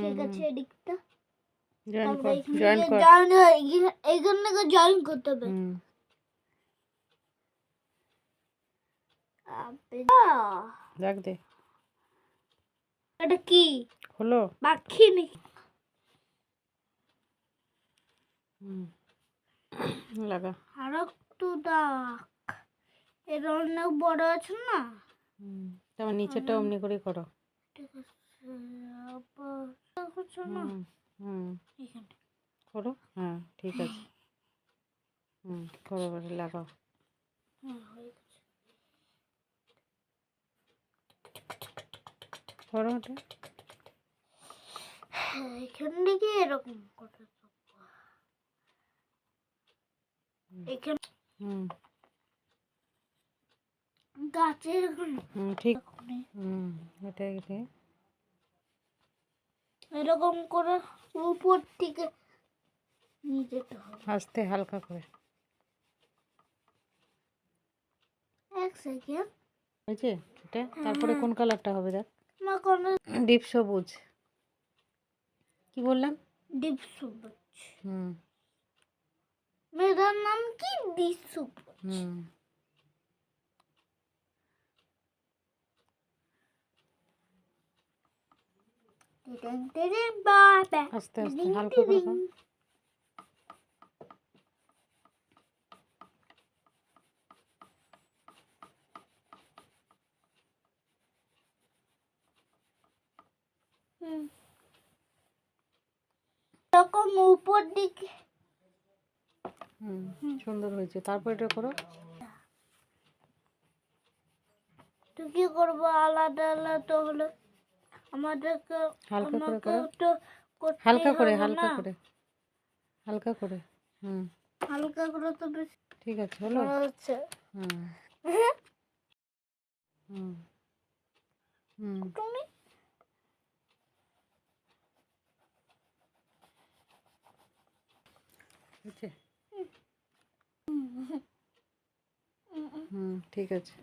ঠিক আছে এদিকটা জয়েন তারপরে কর, এখানে জয়েন কর। এইখানে জয়েন করতে হবে দেখ দে এটা কি হলো পাখি নাকি লাগা। আরো একটু দাগ এর অনেক বড় আছে না তারপর নিচেরটা অমনি করে করো। ঠিক আছে আবার করছো না এখানে করো, হ্যাঁ ঠিক আছে। করো করে লাগাও। হয়ে গেছে করো ওটা। এখান থেকে এরকম করে এখানে গাছের ঠিক এটা এটা এরকম করে উপর থেকে নিয়ে যেতে হবে আস্তে হালকা করে। এক সেকেন্ড হয়েছে এটা? তারপরে কোন কালারটা হবে দেখ। মা কোন ডিপ সবুজ। কি বললাম? ডিপ সবুজ মেরা নাম কি ডিপ সবুজ বাবা আস্তে আস্তে হালকা করে কর। এরকম উপর দিকে সুন্দর হয়েছে। তারপর এটা করো। তো কি করবো আলাদা আলাদা হলো আমাদেরকে হালকা করে আমাকে করো, তো করতেই হালকা করে হবে হালকা না করে হালকা করে। হালকা করে তো বেশি ঠিক আছে হলো। হচ্ছে তুমি হয়েছে? ঠিক আছে।